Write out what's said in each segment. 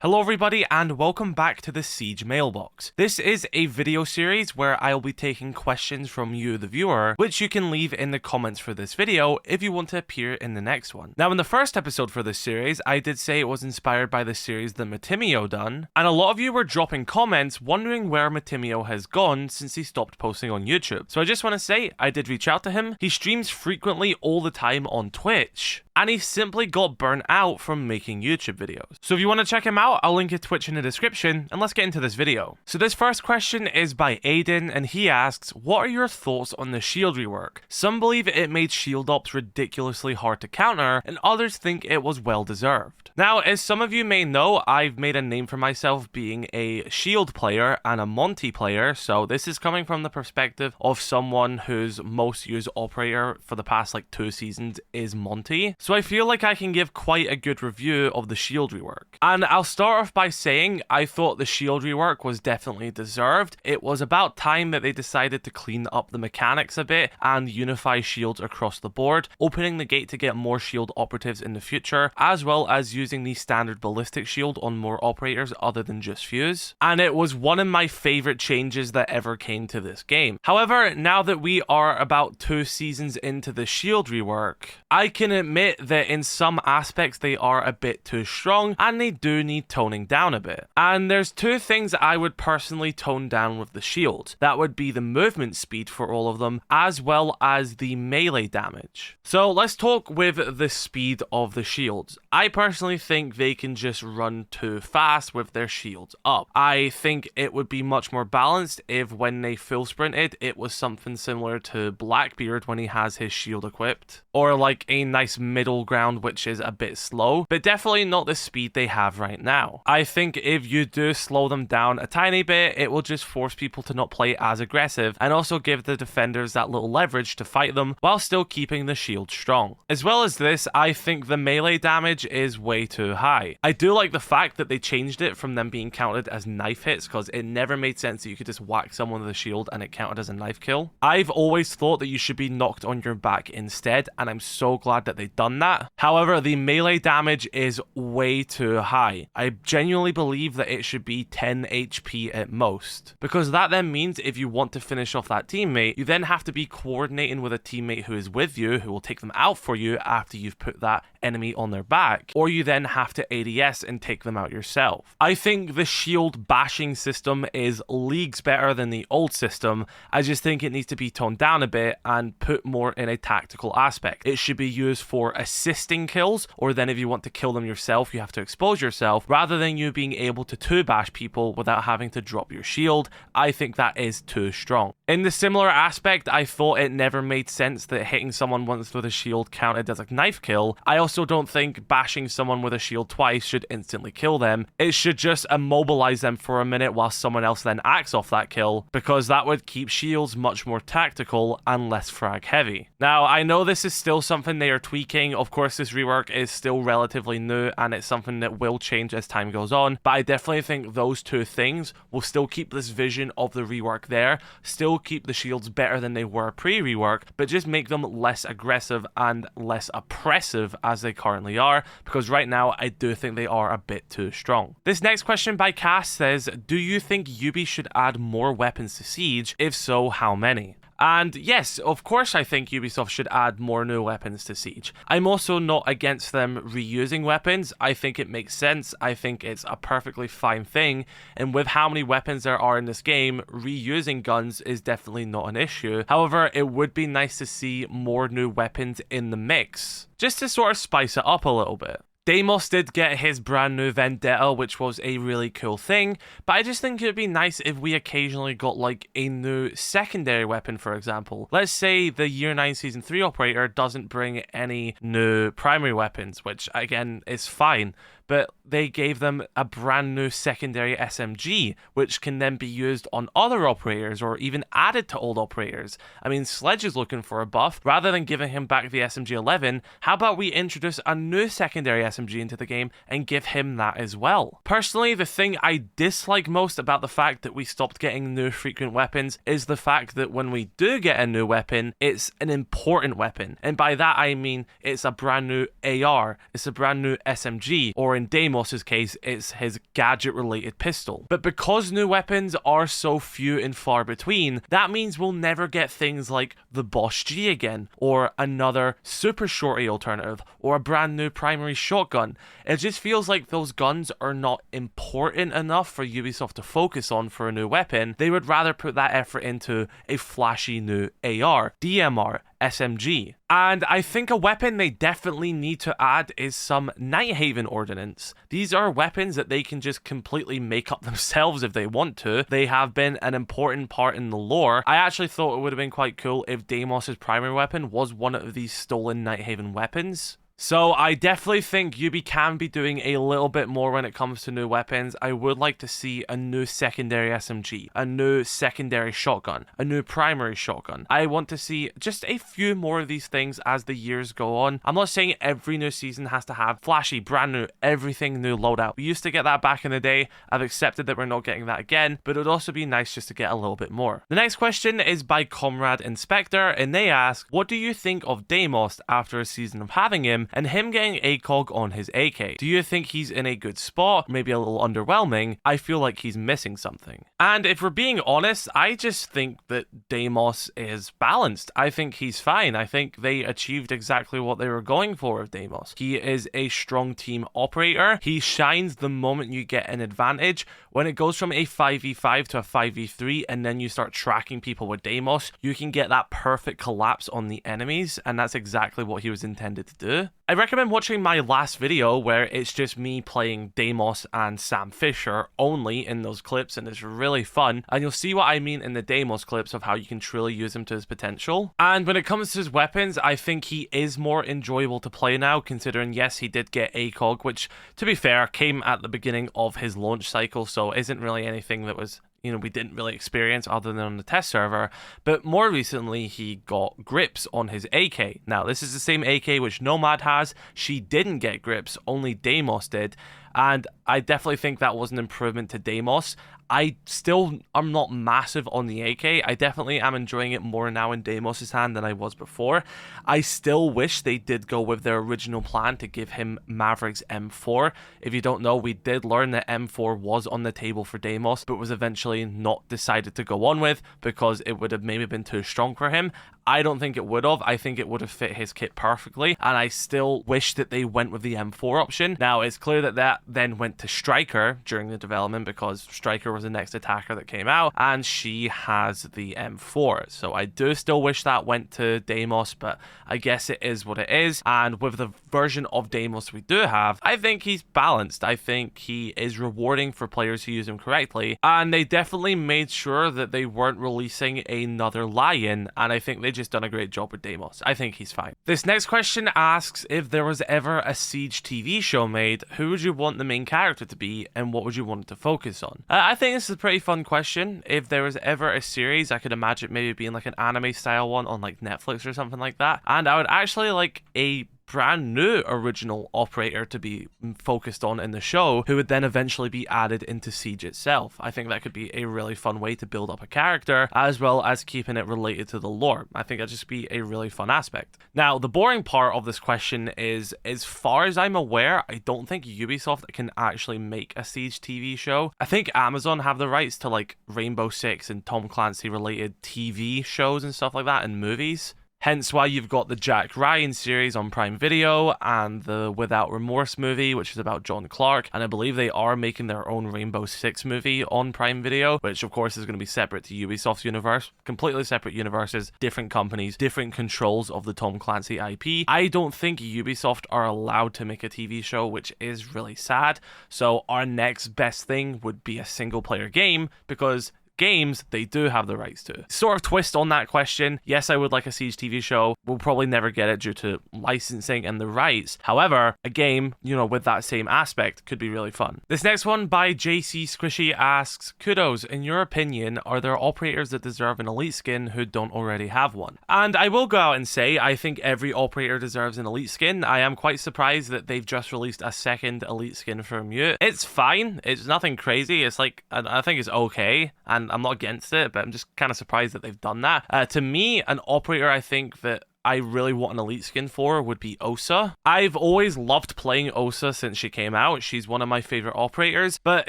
Hello everybody and welcome back to the Siege Mailbox. This is a video series where I'll be taking questions from you, the viewer, which you can leave in the comments for this video if you want to appear in the next one. Now in the first episode for this series, I did say it was inspired by the series that Matimio done, and a lot of you were dropping comments wondering where Matimio has gone since he stopped posting on YouTube. So I just want to say, I did reach out to him. He streams frequently all the time on Twitch, and he simply got burnt out from making YouTube videos. So if you want to check him out, I'll link his Twitch in the description, and let's get into this video. So this first question is by Aiden, and he asks, what are your thoughts on the shield rework? Some believe it made shield ops ridiculously hard to counter, and others think it was well deserved. Now, as some of you may know, I've made a name for myself being a shield player and a Monty player, so this is coming from the perspective of someone whose most used operator for the past 2 seasons is Monty. So I feel like I can give quite a good review of the shield rework. And I'll start off by saying I thought the shield rework was definitely deserved. It was about time that they decided to clean up the mechanics a bit and unify shields across the board, opening the gate to get more shield operatives in the future, as well as using the standard ballistic shield on more operators other than just fuse. And it was one of my favorite changes that ever came to this game. However, now that we are about 2 seasons into the shield rework, I can admit that in some aspects they are a bit too strong and they do need toning down a bit. And there's 2 things I would personally tone down with the shield. That would be the movement speed for all of them, as well as the melee damage. So let's talk with the speed of the shields. I personally think they can just run too fast with their shields up. I think it would be much more balanced if when they full sprinted, it was something similar to Blackbeard when he has his shield equipped, or like a nice middle ground which is a bit slow, but definitely not the speed they have right now. I think if you do slow them down a tiny bit, it will just force people to not play as aggressive and also give the defenders that little leverage to fight them while still keeping the shield strong. As well as this, I think the melee damage is way too high. I do like the fact that they changed it from them being counted as knife hits, because it never made sense that you could just whack someone with a shield and it counted as a knife kill. I've always thought that you should be knocked on your back instead, and I'm so glad that they've done that. However, the melee damage is way too high. I genuinely believe that it should be 10 HP at most, because that then means if you want to finish off that teammate, you then have to be coordinating with a teammate who is with you, who will take them out for you after you've put that enemy on their back, or you then have to ADS and take them out yourself. I think the shield bashing system is leagues better than the old system. I just think it needs to be toned down a bit and put more in a tactical aspect. It should be used for assisting kills, or then if you want to kill them yourself, you have to expose yourself, rather than you being able to 2-bash people without having to drop your shield. I think that is too strong. In the similar aspect, I thought it never made sense that hitting someone once with a shield counted as a knife kill. I also don't think bashing someone with a shield twice should instantly kill them. It should just immobilize them for a minute while someone else then acts off that kill, because that would keep shields much more tactical and less frag heavy. Now, I know this is still something they are tweaking. Of course, this rework is still relatively new and it's something that will change as time goes on, but I definitely think those 2 things will still keep this vision of the rework there, still keep the shields better than they were pre-rework, but just make them less aggressive and less oppressive as they currently are, because right now I do think they are a bit too strong. This next question by Kaze says, do you think Ubi should add more weapons to Siege? If so, how many? And yes, of course I think Ubisoft should add more new weapons to Siege. I'm also not against them reusing weapons. I think it makes sense. I think it's a perfectly fine thing. And with how many weapons there are in this game, reusing guns is definitely not an issue. However, it would be nice to see more new weapons in the mix, just to sort of spice it up a little bit. Deimos did get his brand new vendetta, which was a really cool thing, but I just think it would be nice if we occasionally got a new secondary weapon, for example. Let's say the Year 9 Season 3 operator doesn't bring any new primary weapons, which again is fine, but they gave them a brand new secondary SMG, which can then be used on other operators or even added to old operators. I mean, Sledge is looking for a buff. Rather than giving him back the SMG-11, how about we introduce a new secondary SMG into the game and give him that as well? Personally, the thing I dislike most about the fact that we stopped getting new frequent weapons is the fact that when we do get a new weapon, it's an important weapon. And by that I mean it's a brand new AR, it's a brand new SMG, or in Deimos' case, it's his gadget-related pistol. But because new weapons are so few and far between, that means we'll never get things like the Bosch G again, or another super shorty alternative, or a brand new primary shotgun. It just feels like those guns are not important enough for Ubisoft to focus on for a new weapon. They would rather put that effort into a flashy new AR, DMR, SMG. And I think a weapon they definitely need to add is some nighthaven ordnance. These are weapons that they can just completely make up themselves if they want to. They have been an important part in the lore. I actually thought it would have been quite cool if Deimos' primary weapon was one of these stolen nighthaven weapons. So I definitely think Ubi can be doing a little bit more when it comes to new weapons. I would like to see a new secondary SMG, a new secondary shotgun, a new primary shotgun. I want to see just a few more of these things as the years go on. I'm not saying every new season has to have flashy, brand new, everything new loadout. We used to get that back in the day. I've accepted that we're not getting that again, but it would also be nice just to get a little bit more. The next question is by Comrade Inspector, and they ask, what do you think of Deimos after a season of having him and him getting ACOG on his AK? Do you think he's in a good spot? Maybe a little underwhelming? I feel like he's missing something. And if we're being honest, I just think that Deimos is balanced. I think he's fine. I think they achieved exactly what they were going for with Deimos. He is a strong team operator. He shines the moment you get an advantage. When it goes from a 5v5 to a 5v3 and then you start tracking people with Deimos, you can get that perfect collapse on the enemies, and that's exactly what he was intended to do. I recommend watching my last video where it's just me playing Deimos and Sam Fisher only in those clips, and it's really fun, and you'll see what I mean in the Deimos clips of how you can truly use him to his potential. And when it comes to his weapons, I think he is more enjoyable to play now, considering yes, he did get ACOG, which to be fair came at the beginning of his launch cycle, so isn't really anything that was, you know, we didn't really experience other than on the test server. But more recently, he got grips on his AK. Now, this is the same AK which Nomad has. She didn't get grips, only Deimos did. And I definitely think that was an improvement to Deimos. I still am not massive on the AK. I definitely am enjoying it more now in Deimos' hand than I was before. I still wish they did go with their original plan to give him Maverick's M4. If you don't know, we did learn that M4 was on the table for Deimos, but was eventually not decided to go on with because it would have maybe been too strong for him. I don't think it would have. I think it would have fit his kit perfectly, and I still wish that they went with the M4 option. Now, it's clear that that then went to Striker during the development because Striker was the next attacker that came out, and she has the M4. So I do still wish that went to Deimos, but I guess it is what it is. And with the version of Deimos we do have, I think he's balanced. I think he is rewarding for players who use him correctly, and they definitely made sure that they weren't releasing another Lion, and I think they just done a great job with Deimos. I think he's fine. This next question asks, if there was ever a Siege TV show made, who would you want the main character to be and what would you want it to focus on? I think this is a pretty fun question. If there was ever a series, I could imagine maybe being like an anime style one on like Netflix or something like that, and I would actually like a brand new original operator to be focused on in the show, who would then eventually be added into Siege itself. I think that could be a really fun way to build up a character, as well as keeping it related to the lore. I think that'd just be a really fun aspect. Now, the boring part of this question is, as far as I'm aware, I don't think Ubisoft can actually make a Siege TV show. I think Amazon have the rights to like Rainbow Six and Tom Clancy related TV shows and stuff like that, and movies. Hence why you've got the Jack Ryan series on Prime Video and the Without Remorse movie, which is about John Clark. And I believe they are making their own Rainbow Six movie on Prime Video, which of course is going to be separate to Ubisoft's universe. Completely separate universes, different companies, different controls of the Tom Clancy IP. I don't think Ubisoft are allowed to make a TV show, which is really sad. So our next best thing would be a single player game, because games they do have the rights to. Sort of twist on that question, yes, I would like a Siege TV show. We'll probably never get it due to licensing and the rights. However, a game, you know, with that same aspect could be really fun. This next one by JC Squishy asks, Kudos, in your opinion, are there operators that deserve an elite skin who don't already have one? And I will go out and say, I think every operator deserves an elite skin. I am quite surprised that they've just released a second elite skin for Mute. It's fine. It's nothing crazy. It's like, I think it's okay, and I'm not against it, but I'm just kind of surprised that they've done that. To me, an operator I think that I really want an elite skin for would be Osa. I've always loved playing Osa since she came out. She's one of my favorite operators, but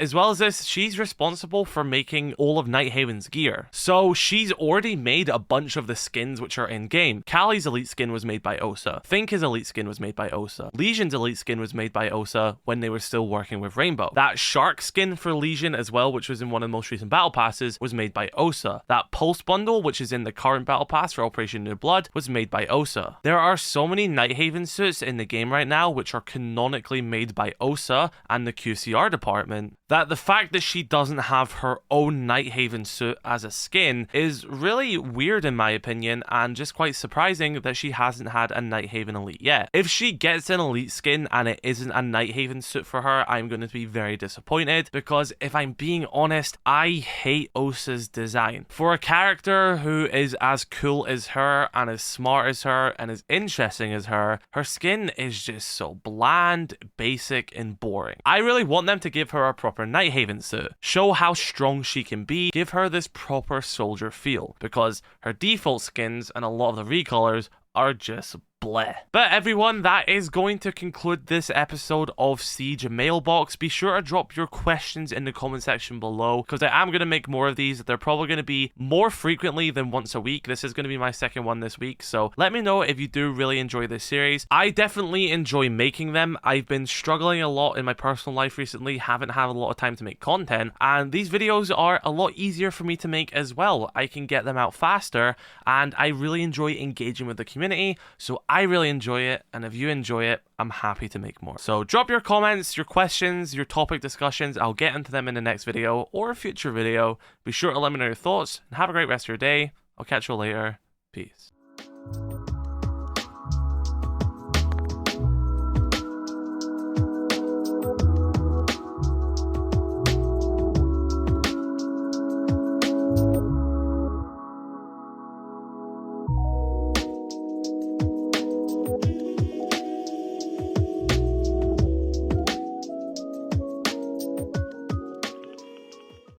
as well as this, she's responsible for making all of Nighthaven's gear. So she's already made a bunch of the skins which are in game. Kali's elite skin was made by Osa. Think's elite skin was made by Osa. Legion's elite skin was made by Osa when they were still working with Rainbow. That shark skin for Legion as well, which was in one of the most recent battle passes, was made by Osa. That pulse bundle, which is in the current battle pass for Operation New Blood, was made by Osa. There are so many Nighthaven suits in the game right now which are canonically made by Osa and the QCR department, that the fact that she doesn't have her own Nighthaven suit as a skin is really weird in my opinion, and just quite surprising that she hasn't had a Nighthaven elite yet. If she gets an elite skin and it isn't a Nighthaven suit for her, I'm going to be very disappointed, because if I'm being honest, I hate Osa's design. For a character who is as cool as her and as smart as her and as interesting as her skin is just so bland, basic, and boring. I really want them to give her a proper Nighthaven suit, show how strong she can be, give her this proper soldier feel, because her default skins and a lot of the recolors are just bleh. But everyone, that is going to conclude this episode of Siege Mailbox. Be sure to drop your questions in the comment section below, because I am going to make more of these. They're probably going to be more frequently than once a week. This is going to be my second one this week, so let me know if you do really enjoy this series. I definitely enjoy making them. I've been struggling a lot in my personal life recently, haven't had a lot of time to make content, and these videos are a lot easier for me to make as well. I can get them out faster, and I really enjoy engaging with the community, so I really enjoy it, and if you enjoy it, I'm happy to make more. So drop your comments, your questions, your topic discussions. I'll get into them in the next video or a future video. Be sure to let me know your thoughts, and have a great rest of your day. I'll catch you later. Peace.